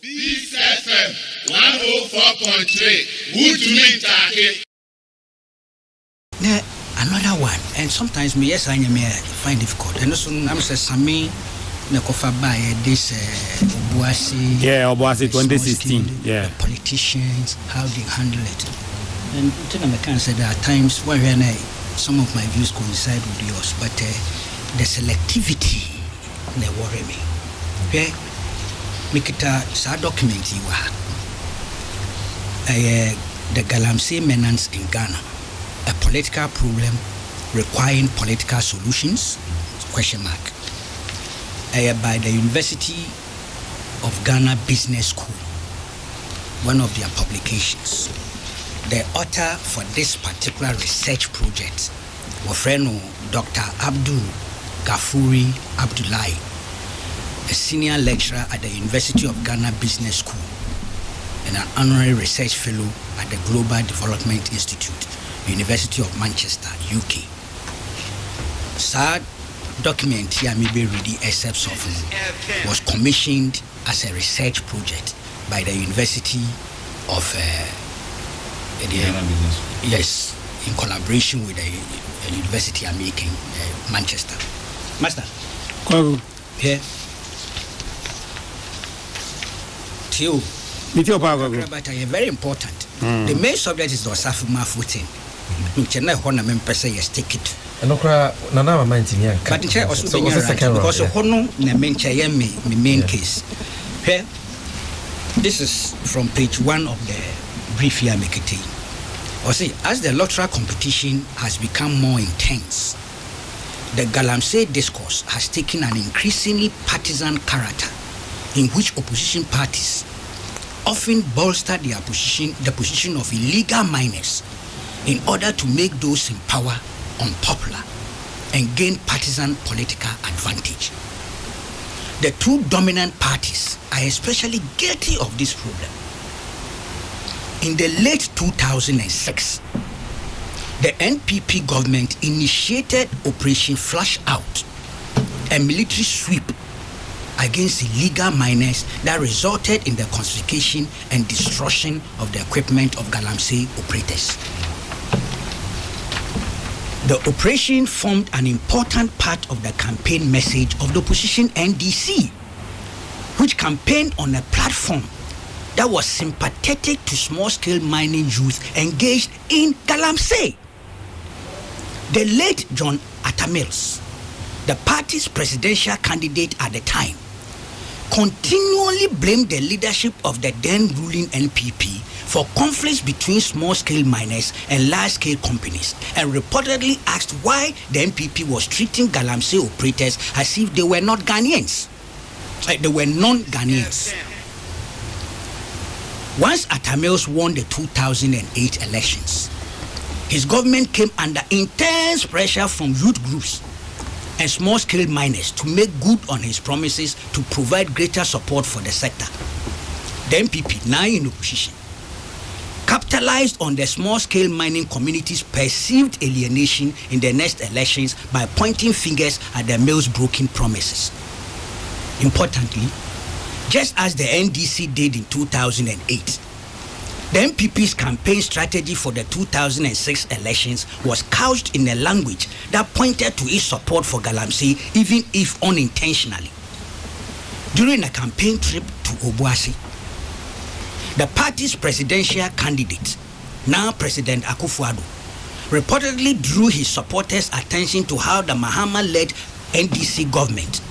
Peace FM 104.3. Good to meet you. Another one, and sometimes me yes I find difficult. And also I'm saying Sami Nekofa by this Obuasi. Yeah, Obuasi 2016. Yeah. Politicians, how they handle it. And I can say there are times where some of my views coincide with yours, but the selectivity they worry me. Okay? Make it a document you are. The Galamsey menace in Ghana. A political problem requiring political solutions? Question mark. By the University of Ghana Business School, one of their publications. The author for this particular research project was friend Dr. Abdul Gafuri Abdullahi, a senior lecturer at the University of Ghana Business School and an honorary research fellow at the Global Development Institute, University of Manchester, UK. Sad document here may be reading excerpts of was commissioned as a research project by the University of yes, in collaboration with the university I'm making, Manchester. Master. Here. Theo. But very important. The main subject is the Osafuma footing. Yes, take it. But also because of main case. Here, this is from page 1 of the brief here make it. Or see, as the electoral competition has become more intense, the Galamsey discourse has taken an increasingly partisan character, in which opposition parties often bolster the position of illegal miners in order to make those in power unpopular and gain partisan political advantage. The two dominant parties are especially guilty of this problem. In the late 2006, the NPP government initiated Operation Flush Out, a military sweep against illegal miners that resulted in the confiscation and destruction of the equipment of Galamsey operators. The operation formed an important part of the campaign message of the opposition NDC, which campaigned on a platform that was sympathetic to small-scale mining youth engaged in Galamsey. The late John Atta Mills, the party's presidential candidate at the time, continually blamed the leadership of the then ruling NPP for conflicts between small-scale miners and large-scale companies, and reportedly asked why the NPP was treating Galamsey operators as if they were not Ghanaians. They were non-Ghanaians. Once Atta Mills won the 2008 elections, his government came under intense pressure from youth groups and small-scale miners to make good on his promises to provide greater support for the sector. The NPP, now in opposition, capitalized on the small-scale mining community's perceived alienation in the next elections by pointing fingers at the Mills' broken promises. Importantly, just as the NDC did in 2008, the NPP's campaign strategy for the 2006 elections was couched in a language that pointed to its support for Galamsey, even if unintentionally. During a campaign trip to Obuasi, the party's presidential candidate, now President Akufo-Addo, reportedly drew his supporters' attention to how the Mahama-led NDC government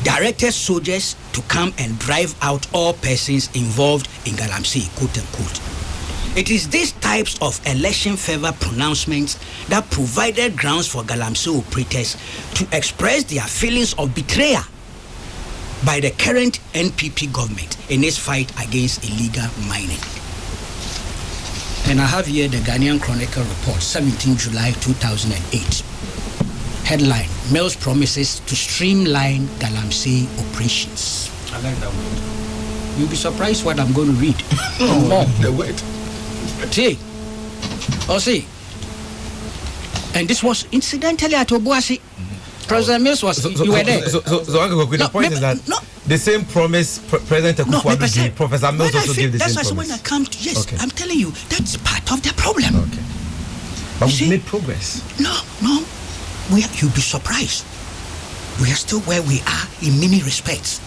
directed soldiers to come and drive out all persons involved in Galamsey, quote unquote. It is these types of election favor pronouncements that provided grounds for Galamsey operators to express their feelings of betrayal by the current NPP government in its fight against illegal mining. And I have here the Ghanaian Chronicle report, 17 July 2008. Headline: Mills promises to streamline Galamsey operations. I like that word. You'll be surprised what I'm going to read. The word. See. And this was incidentally at Obuasi. President Mills was, you were there. So the point is that the same promise President Akufo gave, Professor Mills also gave the same promise. That's why when I come to, yes, okay. I'm telling you, that's part of the problem. Okay. But we've made progress. No. You'll be surprised. We are still where we are in many respects.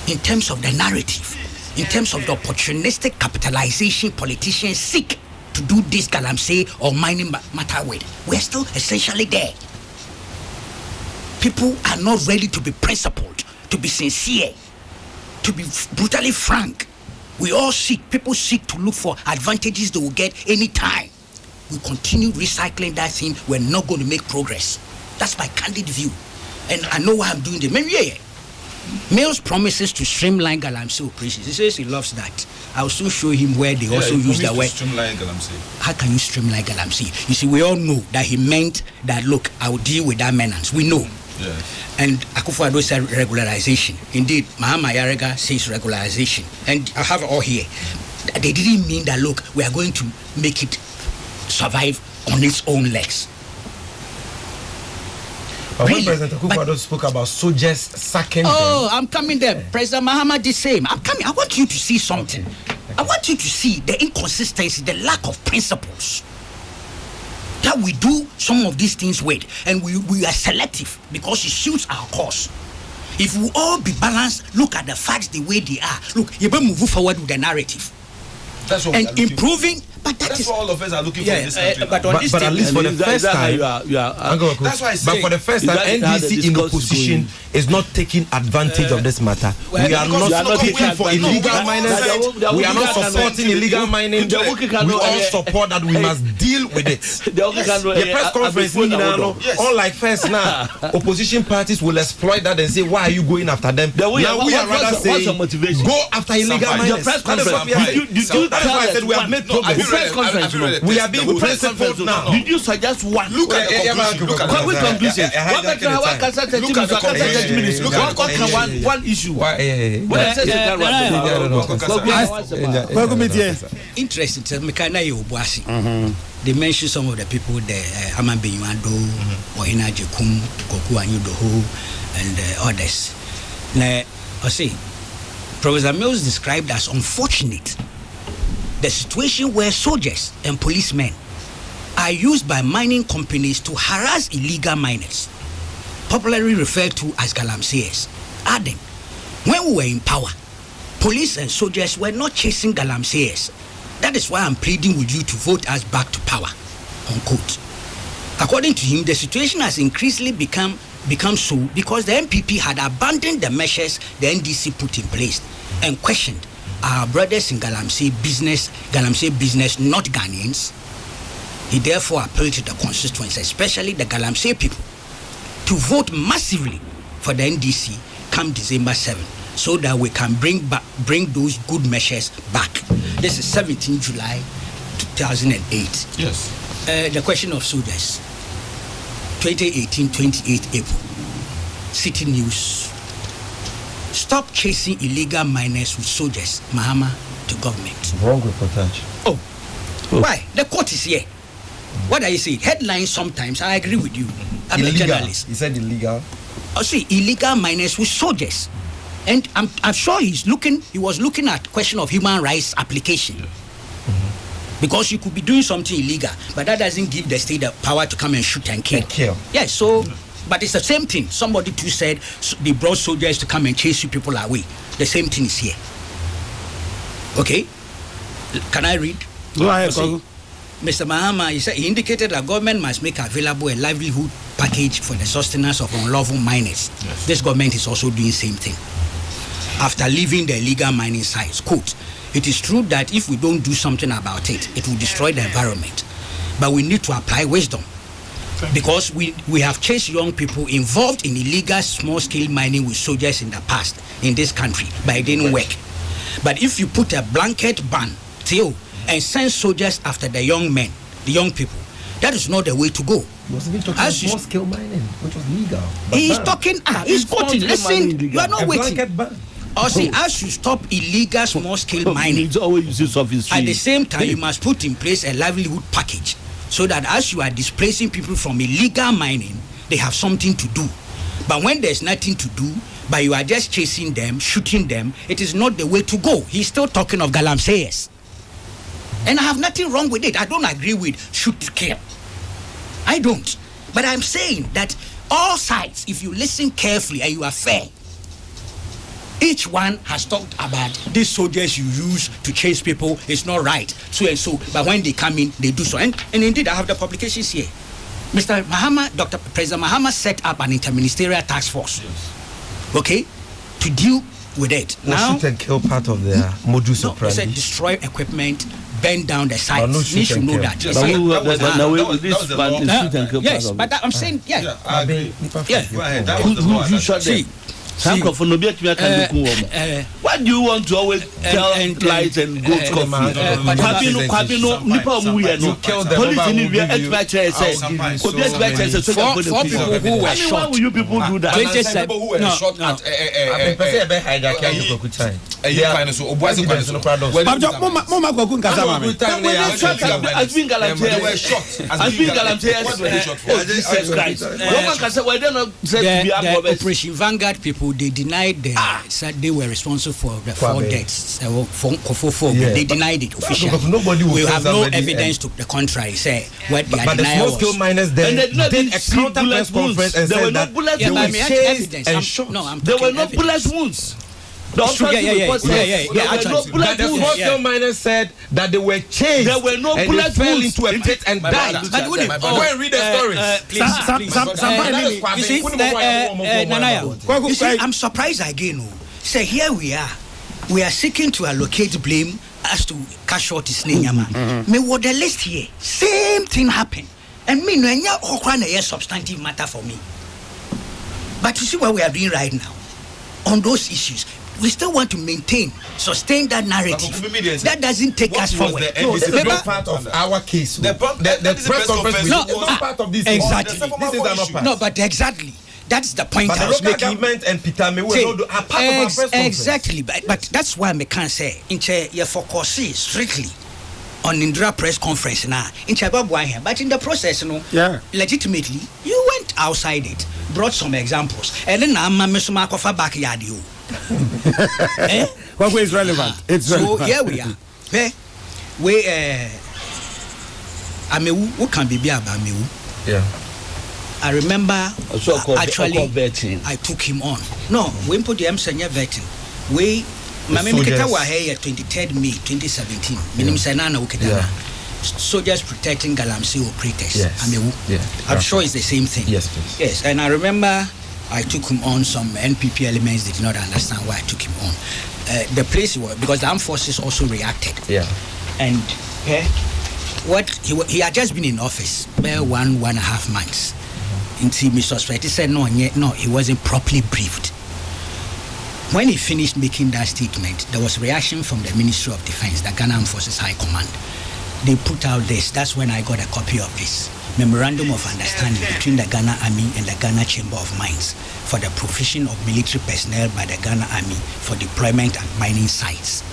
In terms of the narrative, in terms of the opportunistic capitalization politicians seek to do this Galamsey or mining matter with, we are still essentially there. People are not ready to be principled, to be sincere, to be brutally frank. People seek to look for advantages they will get anytime. We continue recycling that thing, we're not going to make progress. That's my candid view. And I know why I'm doing it. Mills promises to streamline Galamsey operations. He says he loves that. I'll soon show him where they also use the word. Streamline Galamsey. How can you streamline Galamsey? You see, we all know that he meant that, look, I will deal with that menace. We know. Yes. And Akufo-Addo said regularization. Indeed, Mahama Yarega says regularization. And I have it all here. They didn't mean that, look, we are going to make it survive on its own legs. But when President Akufo-Addo spoke about soldiers sacking I'm coming there. President Mahama the same. I'm coming. I want you to see something. Okay. I want you to see the inconsistency, the lack of principles that we do some of these things with, and we are selective because it suits our cause. If we all be balanced, look at the facts the way they are. Look, you better move forward with the narrative. That's what and improving. But that's what all of us are looking for in this country. But at least for the first time, that's why I say. But for the first time, NDC in opposition is not taking advantage of this matter. We are not taking for illegal miners. We are not supporting illegal mining. We all support that we must deal with it. The press conference, unlike first now, opposition parties will exploit that and say, why are you going after them? Now we are rather saying, go after illegal miners. That's why I said we have made progress. Press conference, we are being principled now. Did you suggest one? Look at the conclusion. One issue. Interesting. They mentioned some of the people there, Amambe Yuando, Ohina Jekum, Kweku Baako, and others. Now, I say, Professor Mills described as unfortunate the situation where soldiers and policemen are used by mining companies to harass illegal miners, popularly referred to as Galamseyers, adding, when we were in power, police and soldiers were not chasing Galamseyers. That is why I'm pleading with you to vote us back to power, unquote. According to him, the situation has increasingly become so because the MPP had abandoned the measures the NDC put in place and questioned our brothers in Galamsey business, not Ghanaians. He therefore appealed to the constituents, especially the Galamsey people, to vote massively for the NDC come December 7, so that we can bring those good measures back. This is 17 July 2008. Yes. The question of soldiers. 2018, 28 April. City News. Stop chasing illegal miners with soldiers, Mahama, to government. Wrong reportage. Oh. Why? The court is here. What are you saying? Headlines sometimes, I agree with you. I'm illegal. A journalist. He said illegal. I see illegal miners with soldiers. And I'm sure he was looking at question of human rights application. Yeah. Because you could be doing something illegal, but that doesn't give the state the power to come and shoot and kill. Yes, so... But it's the same thing. Somebody too said they brought soldiers to come and chase you people away. The same thing is here. Okay? Can I read? Go ahead, Mr. Mahama, he indicated that government must make available a livelihood package for the sustenance of unlawful miners. Yes. This government is also doing the same thing. After leaving the illegal mining sites, quote, it is true that if we don't do something about it, it will destroy the environment. But we need to apply wisdom. Because we have chased young people involved in illegal small-scale mining with soldiers in the past in this country, but it didn't work. But if you put a blanket ban till and send soldiers after the young men, the young people, that is not the way to go. He wasn't even talking small-scale mining, which was legal. He's talking, he's quoting, listen, you are not waiting. Blanket ban. Or see, as you stop illegal small-scale mining, at the same time, you must put in place a livelihood package so that as you are displacing people from illegal mining, they have something to do. But when there's nothing to do, but you are just chasing them, shooting them. It is not the way to go. He's still talking of Galamseyers. And I have nothing wrong with it. I don't agree with shoot to kill. I don't. But I'm saying that all sides, if you listen carefully and you are fair, each one has talked about these soldiers you use to chase people. It's not right, so and so. But when they come in, they do so. And indeed, I have the publications here. Mr. Mahama, President Mahama set up an interministerial task force, okay, to deal with it. Now, shoot and kill part of their modus operandi. He said destroy equipment, burn down the sites. No, you should know that. Yes, but I'm saying, yeah. I agree. Yeah. Go ahead. That was the boss. You shot them. Why do you want to always tell lies and go to coffee? Kwabino, nipa mu ya no. Police in India, four people who were shot. Why will you people do that? 27 people who were shot at Operation Vanguard people, they denied said they were responsible for the 4 deaths. They denied it officially. We have no evidence to the contrary. Say what they are denying. But the small-scale miners then did a counter press conference and said that they were chased and shot. There were no bullet wounds. The small-scale miners said that they were chased. There were no bullet fell into a pit and died. But go and read the stories. I'm surprised again. Say here we are seeking to allocate blame as to casualties. Me what the list here, same thing happened, and me no any substantive matter for me. But you see what we are doing right now on those issues. We still want to sustain that narrative. That doesn't take us forward. No, this is not part of our case. The press conference is not part of this. Exactly. This is another part. No, but exactly. That's the point but I was the local making. Government and Peter Mewe are part of our press conference. Exactly. But that's why I can't say you focus strictly on Indra press conference now. But in the process, legitimately, you went outside it, brought some examples, and then I'm backyard you. What way is relevant? It's relevant. So here we are. What can be about me? Yeah. I remember actually vetting. I took him on. No, we put the Senya vetting. We Mamiketa were here 23rd May 2017. Soldiers protecting Galamsey operators. Yes. I'm sure it's the same thing. Yes, please. Yes, and I remember I took him on. Some NPP elements did not understand why I took him on. The place was because the armed forces also reacted. Yeah. And what he had just been in office, about 1.5 months. Until Mr. Suspect, he said no, he wasn't properly briefed. When he finished making that statement, there was reaction from the Ministry of Defense, the Ghana Armed Forces High Command. They put out this. That's when I got a copy of this memorandum of understanding between the Ghana Army and the Ghana Chamber of Mines for the provision of military personnel by the Ghana Army for deployment at mining sites.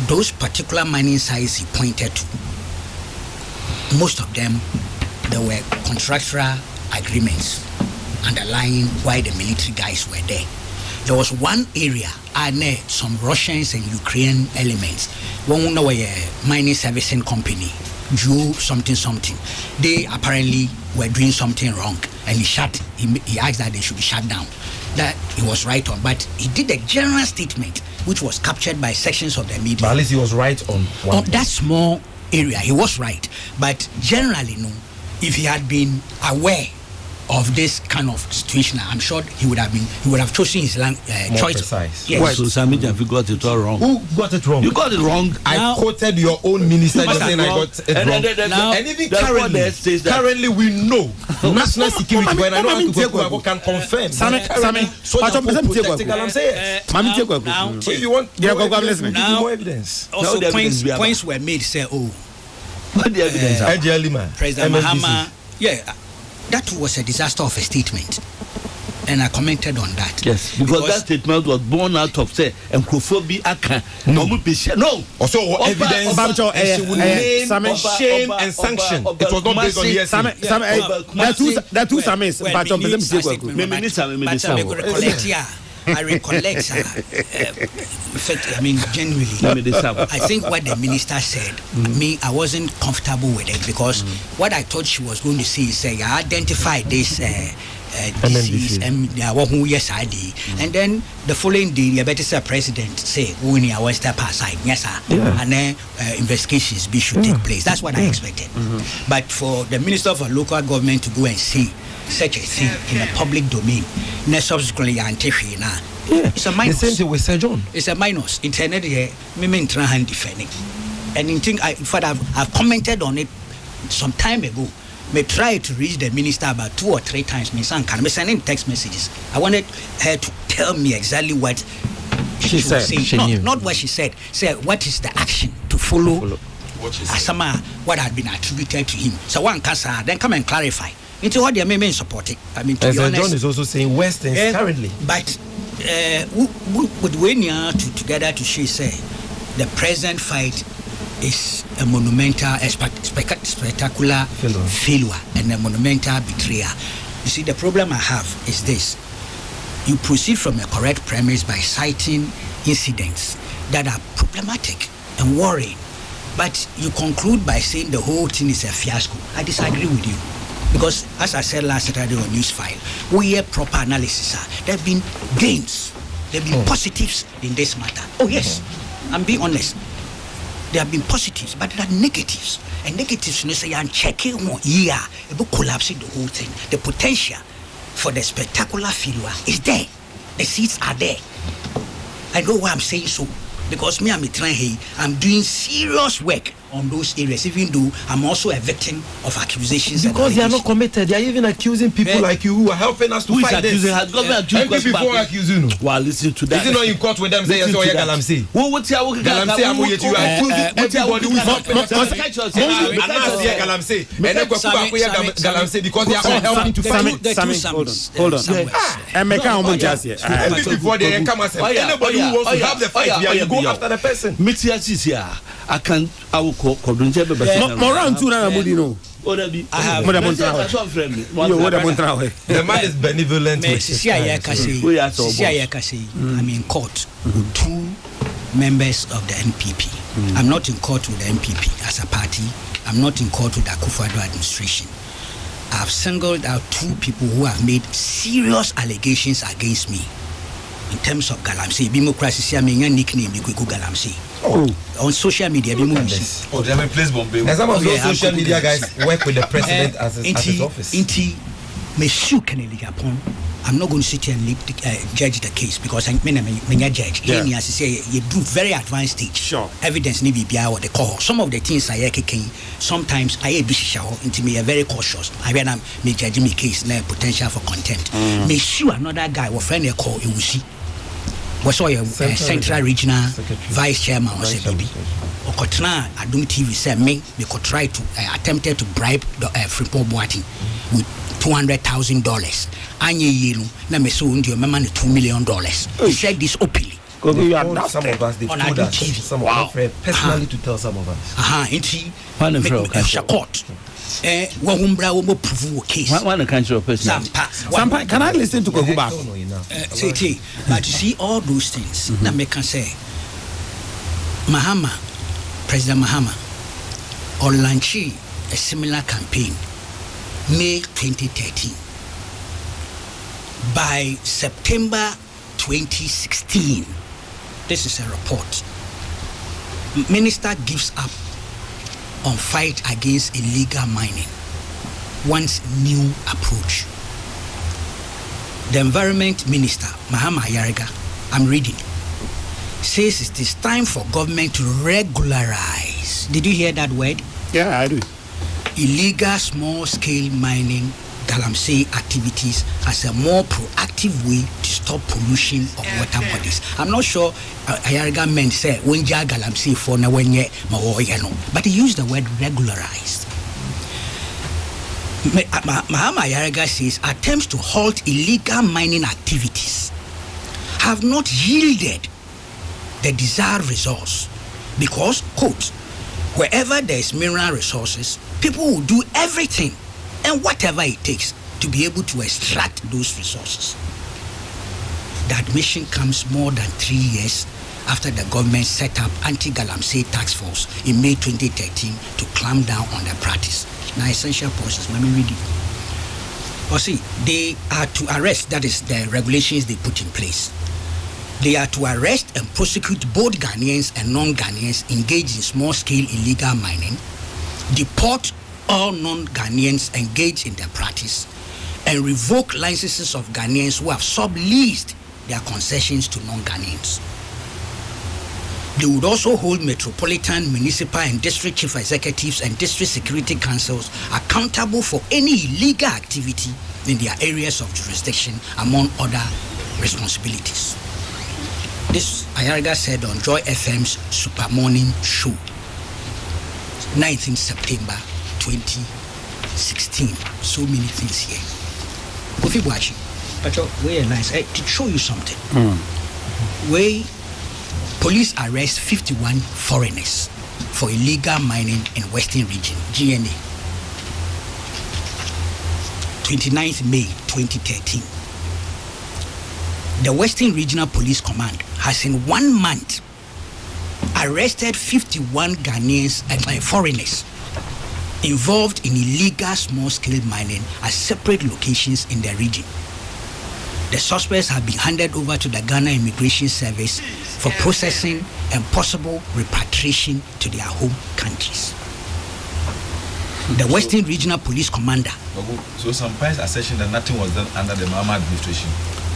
Those particular mining sites he pointed to, most of them, there were contractual agreements underlying why the military guys were there. There was one area, some Russians and Ukrainian elements. One know a mining servicing company, Jew something. They apparently were doing something wrong, and he asked that they should be shut down. That he was right on, but he did a general statement which was captured by sections of the media. But at least he was right on that small area. He was right, but generally, no. If he had been aware of this kind of situation, I'm sure he would have chosen his choice. Precise. Yes. So Sammy, have you got it all wrong? Who got it wrong? You got it wrong. I quoted your own minister just saying I got it wrong. And even currently we know national security when I know how to go can confirm. Sammy, so if you want more evidence. Also points were made, say, what the evidence President Mahama, that was a disaster of a statement, and I commented on that. Yes, because that statement was born out of say encophobia. No. Also, evidence. Shame and sanction. It was not based on hearsay. There are two Samis. I recollect, in fact, I mean, genuinely, I think what the minister said, I wasn't comfortable with it because what I thought she was going to say is, identify this disease, and then the following day, the better president say, "We will step aside, yes, sir," and then investigations should take place. That's what I expected. But for the minister of local government to go and say such a thing in the public domain, subsequently, it's a minus. The same thing with Sir John. It's a minus. Internet here, me try and defend it. And in think, in fact, I've commented on it some time ago. May try to reach the minister about 2 or 3 times. Me sending text messages. I wanted her to tell me exactly what she said. Not what she said. Say what is the action to follow. What had been attributed to him. So one can say, then come and clarify. Into what they may support it. I mean, to be honest, John is also saying Western currently. But with Wenya together to say the present fight is a monumental, spectacular failure and a monumental betrayal. You see, the problem I have is this. You proceed from a correct premise by citing incidents that are problematic and worrying, but you conclude by saying the whole thing is a fiasco. I disagree with you. Because, as I said last Saturday on Newsfile, we hear proper analysis. There have been gains, there have been positives in this matter. Oh, yes, I'm being honest. There have been positives, but there are negatives. And negatives, you say, I'm checking one year, about collapsing the whole thing. The potential for the spectacular failure is there. The seeds are there. I know why I'm saying so. Because me, I'm doing serious work on those areas, even though I'm also a victim of accusations. Because they are not committed. They are even accusing people like you who are helping us to fight this. Before accusing you. Well, listen to that. Is it not in court with them? Say, oh, yeah, Galamsey. What's your Galamsey? I'm with you. Everybody who's helping us. Galamsey. And Kweku Baako Galamsey because they are all helping to fight. Hold on. And make a just here. Before they come and say, anybody who wants to have the fight, you go after the person. I will call Moran too na mudi no. I have the man is benevolent. I'm in court with 2 members of the NPP. I'm not in court with the NPP as a party. I'm not in court with the Akufo-Addo administration. I've singled out 2 people who have made serious allegations against me. In terms of Galamsey, Hypocrisy, I mean, nickname Kweku Galamsey. On social media, they have a place Bombay. Some of those social media guys work with the president at his office. I'm not going to sit here and judge the case because I'm a judge. As say, you do very advanced stage. Sure. Evidence need to be what they call. Some of the things I kicking. Sometimes I into me very cautious. I when I'm judging my case, now potential for contempt. May sure another guy will find a call. You will see. Was your Central Regional Vice Chairman was a baby. Okotna Adum TV said me could try to attempted to bribe the Frimpong Boating with $200,000. Anye yelu na me so ndio mema ne $2 million. He said this openly. Some of us they told us. Some of our friends personally to tell some of us. Inti Shakot. Wahumbra wo prove case. One country person. Sampa, can I listen to Kweku Baako? But you see all those things. Now me can say President Mahama or launching a similar campaign May 2013. By September 2016, this is a report. Minister gives up on fight against illegal mining. One's new approach. The Environment Minister, Mahama Ayariga, I'm reading, says it is time for government to regularize. Did you hear that word? Yeah, I do. Illegal small-scale mining Galamsey activities as a more proactive way to stop pollution of water bodies. I'm not sure Ayariga meant say when ja Galamsey for na when ye no, but he used the word regularized. Mahama Ayariga says attempts to halt illegal mining activities have not yielded the desired results because, quote, wherever there is mineral resources, people will do everything and whatever it takes to be able to extract those resources. The admission comes more than 3 years after the government set up anti-Galamsey task force in May 2013 to clamp down on the practice. Now, essential process, let me read it. Or see, they are to arrest, that is the regulations they put in place. They are to arrest and prosecute both Ghanaians and non-Ghanaians engaged in small-scale illegal mining, deport all non-Ghanaians engaged in the practice, and revoke licenses of Ghanaians who have subleased their concessions to non-Ghanaians. They would also hold metropolitan, municipal, and district chief executives and district security councils accountable for any illegal activity in their areas of jurisdiction, among other responsibilities. This Ayarga said on Joy FM's Super Morning Show, 19th September 2016. So many things here. If you're watching, but we're nice. To show you something. Police arrest 51 foreigners for illegal mining in Western Region, GNA. 29th May 2013. The Western Regional Police Command has in 1 month arrested 51 Ghanaians and foreigners involved in illegal small-scale mining at separate locations in the region. The suspects have been handed over to the Ghana Immigration Service for processing and possible repatriation to their home countries. The Western Regional Police Commander. So some parties are saying that nothing was done under the Mahama administration.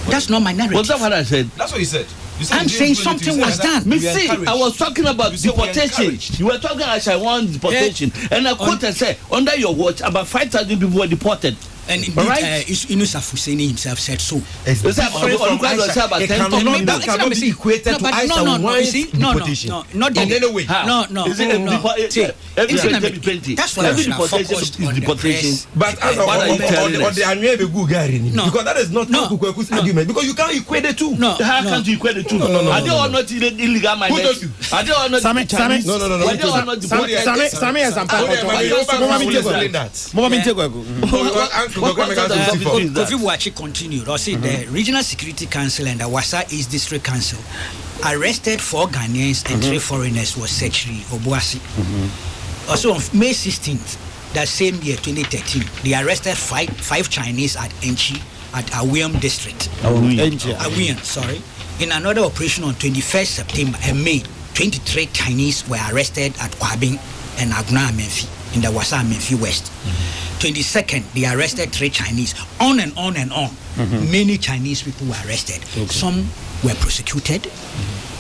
That's not my narrative. Was that what I said? That's what you said. I'm saying something was done. See, I was talking about deportation. You were talking as I want deportation. And I quoted say, under your watch, about 5,000 people were deported. And indeed, Inusaf Husseini himself said so. It cannot be equated to Aisha deportation. Not in any way. No. That's what I focused on deportation. But on the because that is not Kweku's argument. Because you can't equate the two. No. How can't you equate the two? Are they all not illegal miners? Are they all not Chinese? No. Are they all not deported? Sami has Kofi Buachi continued. I see the Regional Security Council and the Wasa East District Council arrested 4 Ghanaians and 3 foreigners was Sechri Obuasi. Also on May 16th, that same year, 2013, they arrested 5 Chinese at Enchi at Awiyam District. Awiyam, sorry. In another operation on 21st September and May, 23 Chinese were arrested at Kwabing and Agna Menfi in the Wasa Menfi West. 22nd, they arrested 3 Chinese. On and on and on. Many Chinese people were arrested. Some were prosecuted.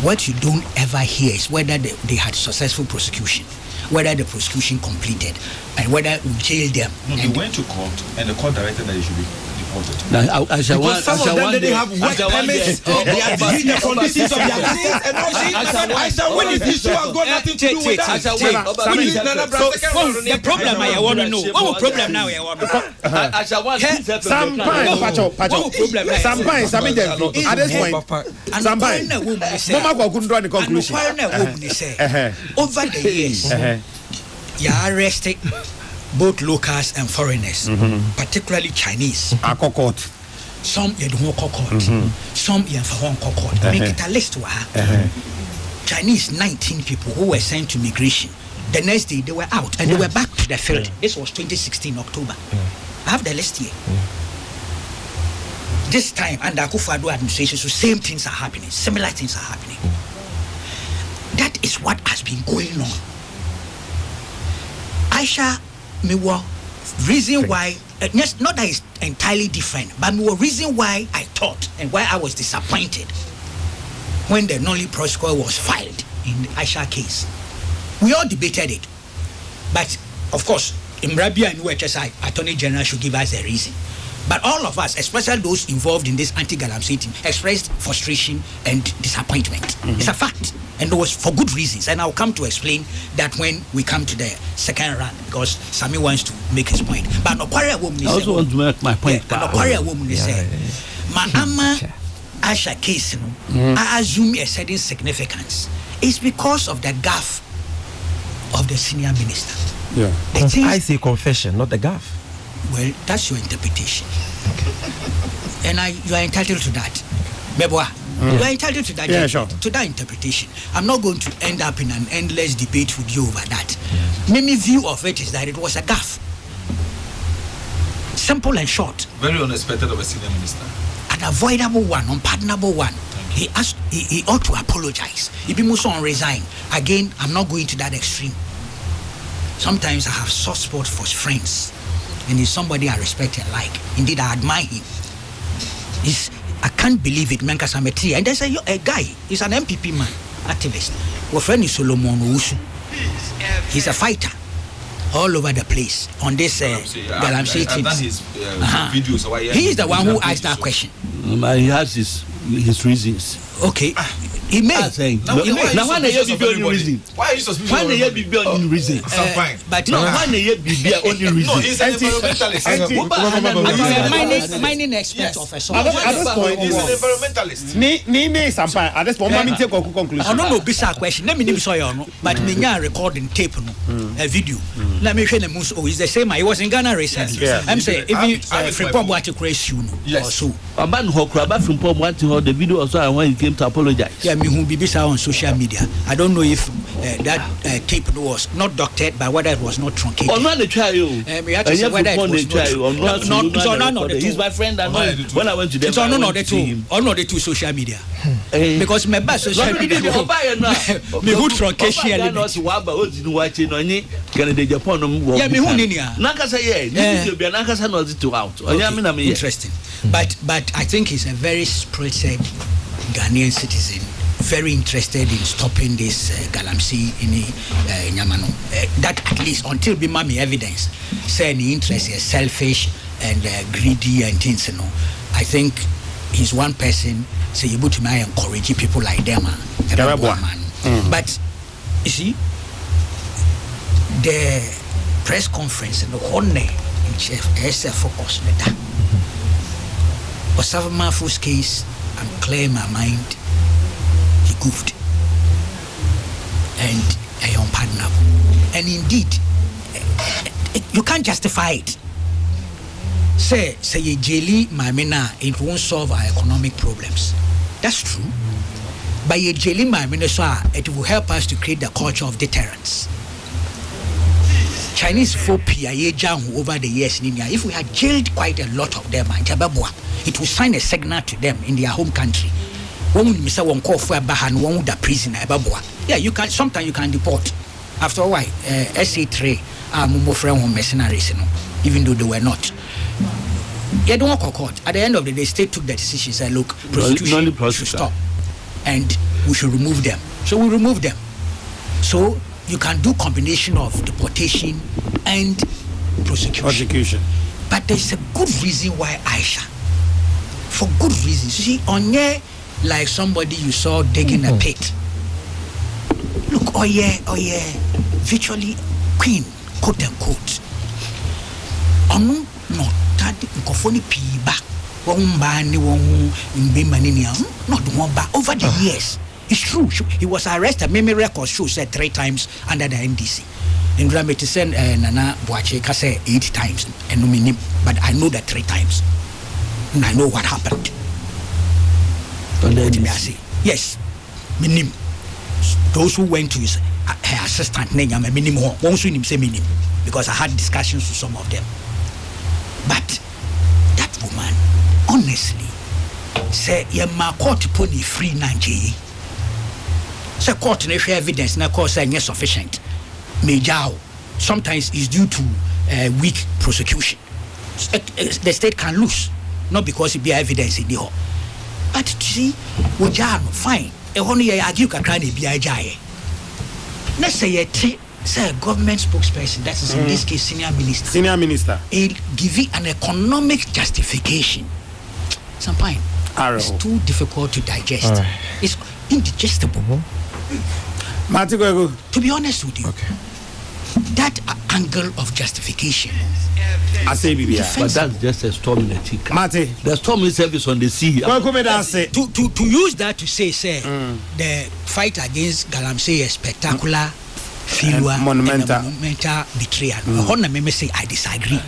What you don't ever hear is whether they had successful prosecution, whether the prosecution completed, and whether we jailed them. No, they went to court, and the court directed that they should be deported. Because some of them, they have work permits. They are doing the conditions of their license and all that. When is this issue has got nothing to do with that? The problem I want to know. What problem now I want to know? Sometimes, at this point, sometimes, Mama couldn't draw the conclusion. Over the years, you are arrested both locals and foreigners, particularly Chinese. Some you don't court, some you for court. Make it a list. Chinese 19 people who were sent to migration. The next day they were out and they were back to the field. This was 2016 October. I have the list here. This time under Akufo-Addo administration, so same things are happening, similar things are happening. That is what has been going on. Aisha, me was reason why, not that it's entirely different, but me was reason why I thought and why I was disappointed when the Nolly Prosecco was filed in the Aisha case. We all debated it, but of course, in Rabia and UHSI, Attorney General should give us a reason. But all of us, especially those involved in this anti-Galamsey thing, expressed frustration and disappointment. It's a fact, and it was for good reasons. And I'll come to explain that when we come to the second round, because Sami wants to make his point. But I also want to make my point. My Amma Asha case, I assume a certain significance. It's because of the gaffe of the senior minister. I say confession, not the gaffe. Well, that's your interpretation. And you are entitled to that. Beboa, you are entitled to that. Yeah, sure. To that interpretation. I'm not going to end up in an endless debate with you over that. Mimi view of it is that it was a gaffe. Simple and short. Very unexpected of a senior minister. An avoidable one, unpardonable one. He ought to apologize. If he must resign. Again, I'm not going to that extreme. Sometimes I have soft spot for friends, and he's somebody I respect and like. Indeed, I admire him. I can't believe it, Menka Sameti. And there's a guy, he's an MPP man, activist. Our friend is Solomon Owusu. He's a fighter all over the place on this Galamsey videos. He is the one who asked that question. He has his reasons. Okay. He may. Now, why the year be only reason? Why are you suspicious? Why the year be only reason? Fine. But no, why the year be only reason? No, he's an environmentalist. Mining expert of a sort. At this point, he's an environmentalist. Me, Sampai. At this point, let me take a conclusion. I don't know bisa question. Let me name so you know. But me nya recording tape no, a video. Let me show the most. Oh, it's the same. He was in Ghana recently. I'm saying even Frimpong want to create you or so. A man who crab from Pom want to hold the video also when he came to apologize. Yeah, me who be bisa on social media. I don't know if that tape was not doctored, but whether it was not truncated. Or not the trial. We had to say whether it was not. He's my friend. And when I went to them, it's on none of the two social media. Because my best social media. Me who truncate not waba odi no wache no nyi Ghana de Japan no wo. Yeah, me who ni nia. Nakasa ye, you be nakasa no to out. Onya me na me. Interesting. But I think he's a very spirited Ghanaian citizen, very interested in stopping this Galamsey in Nyamano. That at least until be mami evidence say the interest is selfish and greedy and things, you know. I think he's one person say you to me encourage people like them. But you see the press conference and the honor in chief focus on that. Osava Mafu's case, I'm clear in my mind, he goofed. And I unpardonable. And indeed, you can't justify it. Say ye jelly mamina, it won't solve our economic problems. That's true. But ye jelly mamina, it will help us to create the culture of deterrence. Chinese folk over the years, if we had jailed quite a lot of them, it will sign a signal to them in their home country. One Mr. Won call for a bahan, one the prison. Yeah, you can sometimes you can deport. After a while, SA3 are more friend mercenaries, even though they were not. Yeah, don't walk court. At the end of the day, state took the decision, said, look, prostitution should stop. And we should remove them. So we remove them. So you can do combination of deportation and prosecution. But there's a good reason why Aisha. For good reasons. You see, on here, like somebody you saw digging a pit. Look, oh yeah, virtually queen, quote unquote. No, that Nkofoni Piba, not one back over the years. It's true. He was arrested. Memory records show said 3 times under the NDC. In Dramatisen, Nana Boacheka said 8 times. But I know that 3 times. And I know what happened. Yes, minim. Those who went to his her assistant name, minim. Because I had discussions with some of them. But that woman, honestly, say my court pony free Nanji. Say court no evidence na cause say sufficient. Major sometimes is due to weak prosecution. The state can lose, not because it be evidence in the hall. But see, fine. Only argue kakra na be ajaye. Let's say a government spokesperson, that is in this case senior minister. He'll give it an economic justification. Sometimes it's too difficult to digest. It's indigestible. To be honest with you, that angle of justification, I say, but that's just a storm in the teacup. The storm is service on the sea. To use that to say, the fight against Galamsey is spectacular, failure, monumental betrayal. I disagree.